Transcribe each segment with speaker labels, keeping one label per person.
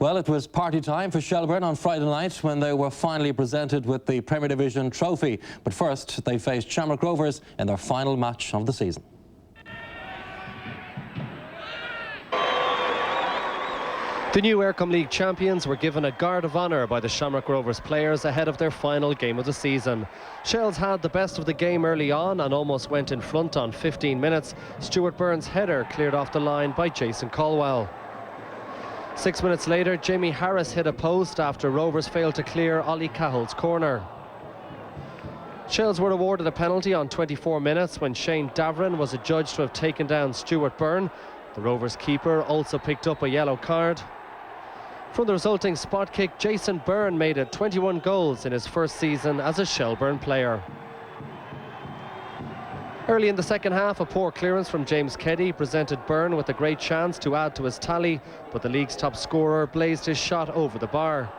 Speaker 1: Well, it was party time for Shelbourne on Friday night when they were finally presented with the Premier Division trophy. But first, they faced Shamrock Rovers in their final match of the season.
Speaker 2: The new Eircom League champions were given a guard of honour by the Shamrock Rovers players ahead of their final game of the season. Shells had the best of the game early on and almost went in front on 15 minutes. Stuart Byrne's header cleared off the line by Jason Caldwell. 6 minutes later, Jamie Harris hit a post after Rovers failed to clear Ollie Cahill's corner. Shells were awarded a penalty on 24 minutes when Shane Davern was adjudged to have taken down Stuart Byrne. The Rovers keeper also picked up a yellow card. From the resulting spot kick, Jason Byrne made it 21 goals in his first season as a Shelbourne player. Early in the second half, a poor clearance from James Keddy presented Byrne with a great chance to add to his tally, but the league's top scorer blazed his shot over the bar.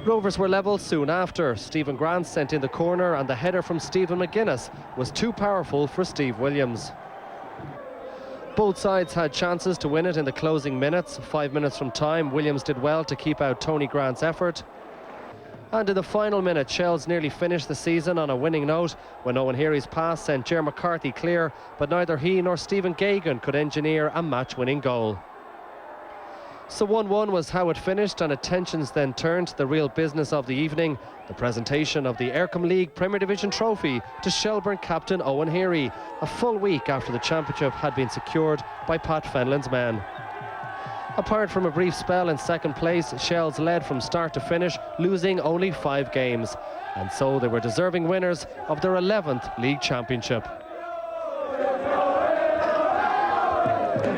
Speaker 2: Rovers were level soon after. Stephen Grant sent in the corner and the header from Stephen McGuinness was too powerful for Steve Williams. Both sides had chances to win it in the closing minutes. 5 minutes from time, Williams did well to keep out Tony Grant's effort. And in the final minute, Shells nearly finished the season on a winning note when Owen Heary's pass sent Ger McCarthy clear, but neither he nor Stephen Gagan could engineer a match-winning goal. So 1-1 was how it finished, and attentions then turned to the real business of the evening, the presentation of the Eircom League Premier Division trophy to Shelbourne captain Owen Heary, a full week after the championship had been secured by Pat Fenlon's men. Apart from a brief spell in second place, Shells led from start to finish, losing only 5 games. And so they were deserving winners of their 11th league championship.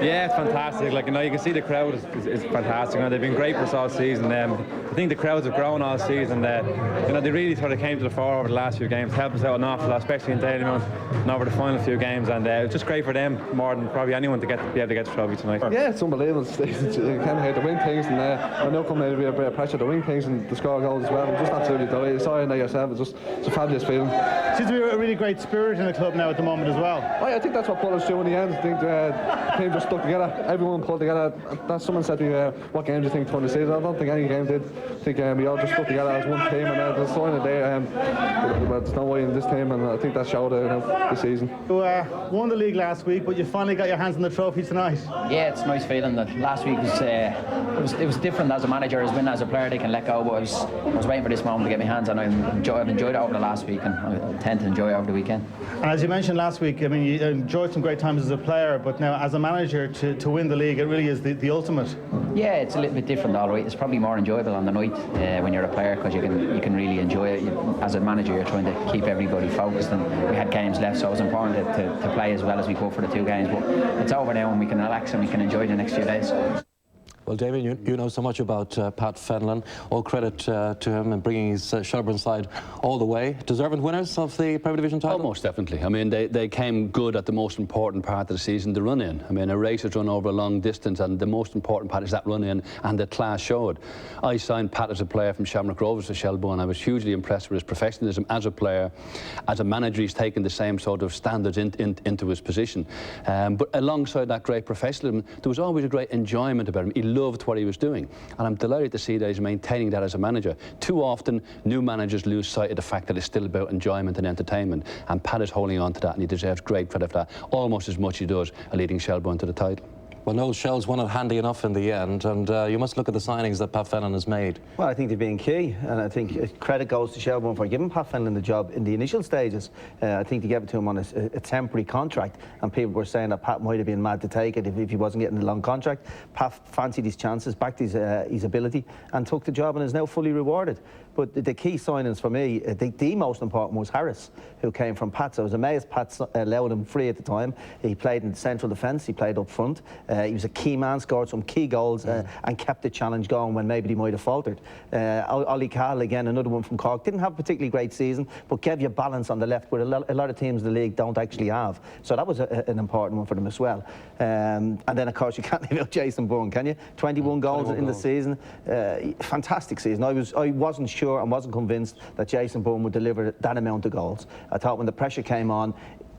Speaker 3: Yeah, it's fantastic. Like, you know, you can see the crowd is fantastic. You know, they've been great for us all season. I think the crowds have grown all season. You know, they really sort of came to the fore over the last few games, helped us out an awful lot, especially in Dalymount and over the final few games. And it was just great for them more than probably anyone to be able to get the trophy tonight.
Speaker 4: Yeah, it's unbelievable. You came here to win things, and I know coming out of a bit of pressure to win things and to score goals as well. I'm just absolutely delighted. Sorry, now yourself. It's a fabulous feeling.
Speaker 5: Seems to be a really great spirit in the club now at the moment as well.
Speaker 4: I think that's what pulled us through in the end. I think the team just stuck together. Everyone pulled together. Someone said to me, what game do you think won the season? I don't think any game did. I think we all just stuck together as one team, and there's a sign of there. There's no way in this team, and I think that showed this season.
Speaker 5: You won the league last week, but you finally got your hands on the trophy tonight.
Speaker 6: Yeah, it's a nice feeling. That last week it was different as a manager, as when as a player they can let go. But I was waiting for this moment to get my hands on it. I've enjoyed it over the last week, and I intend to enjoy it over the weekend. And
Speaker 5: as you mentioned last week, I mean, you enjoyed some great times as a player, but now as a manager to win the league, it really is the ultimate. Yeah,
Speaker 6: it's a little bit different, all right. It's probably more enjoyable on the night when you're a player, because you can really enjoy it. As a manager, you're trying to keep everybody focused, and we had games left, so it was important to play as well as we could for the 2 games. But it's over now, and we can relax and we can enjoy the next few days.
Speaker 1: Well, David, you know so much about Pat Fenlon. All credit to him in bringing his Shelbourne side all the way. Deserving winners of the Premier Division title?
Speaker 7: Oh, most definitely. I mean, they came good at the most important part of the season, the run-in. I mean, a race is run over a long distance, and the most important part is that run-in, and the class showed. I signed Pat as a player from Shamrock Rovers to Shelbourne. I was hugely impressed with his professionalism as a player. As a manager, he's taken the same sort of standards into his position. But alongside that great professionalism, there was always a great enjoyment about him. He loved what he was doing, and I'm delighted to see that he's maintaining that as a manager. Too often new managers lose sight of the fact that it's still about enjoyment and entertainment, and Pat is holding on to that, and he deserves great credit for that, almost as much as he does leading Shelbourne to the title. Well, Noel, Shells won it handy enough in the end, and you must look at the signings that Pat Fenlon has made.
Speaker 8: Well, I think they've been key, and I think credit goes to Shelbourne for giving Pat Fenlon the job in the initial stages. I think they gave it to him on a temporary contract, and people were saying that Pat might have been mad to take it if he wasn't getting a long contract. Pat fancied his chances, backed his ability, and took the job, and is now fully rewarded. But the key signings for me, the most important was Harris, who came from Pat's. I was amazed Pat allowed him free at the time. He played in central defence, he played up front. He was a key man, scored some key goals and kept the challenge going when maybe he might have faltered. Ollie Cahill, again, another one from Cork, didn't have a particularly great season, but gave you balance on the left, where a lot of teams in the league don't actually have. So that was an important one for them as well. And then, of course, you can't leave out Jason Byrne, can you? 21 goals in the season. Fantastic season. I wasn't sure and wasn't convinced that Jason Byrne would deliver that amount of goals. I thought when the pressure came on,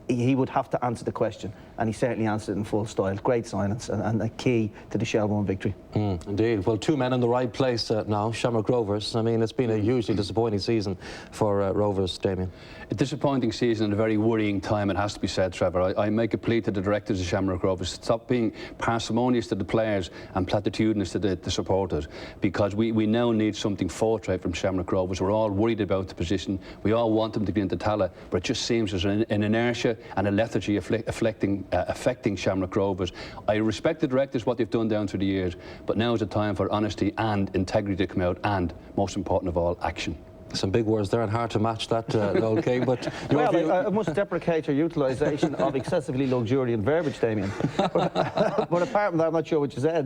Speaker 8: he would have to answer the question, and he certainly answered it in full style. Great signings and a key to the Shelbourne victory.
Speaker 1: Indeed. Well, two men in the right place now, Shamrock Rovers. I mean, it's been a hugely disappointing season for Rovers, Damien.
Speaker 7: A disappointing season and a very worrying time, it has to be said, Trevor. I make a plea to the directors of Shamrock Rovers: stop being parsimonious to the players and platitudinous to the supporters, because we now need something forthright from Shamrock Rovers. We're all worried about the position. We all want them to get into Tala, but it just seems there's an inertia and a lethargy affecting Shamrock Rovers. I respect the directors, what they've done down through the years, but now is the time for honesty and integrity to come out, and, most important of all, action.
Speaker 1: Some big words there and hard to match that, Noel King, but your view...
Speaker 8: I must deprecate your utilisation of excessively luxuriant verbiage, Damien. But apart from that, I'm not sure what you said.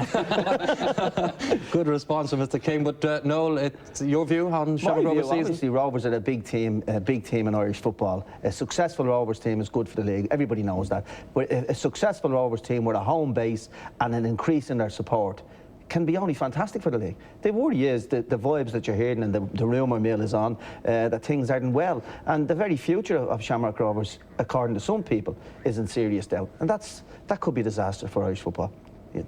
Speaker 1: Good response from Mr. King, but Noel, it's your view on Shamrock Rovers season?
Speaker 8: Obviously, Rovers are a big team in Irish football. A successful Rovers team is good for the league. Everybody knows that. But a successful Rovers team with a home base and an increase in their support can be only fantastic for the league. The worry is the vibes that you're hearing and the rumour mill is on, that things aren't well. And the very future of Shamrock Rovers, according to some people, is in serious doubt. And that could be a disaster for Irish football. Yeah.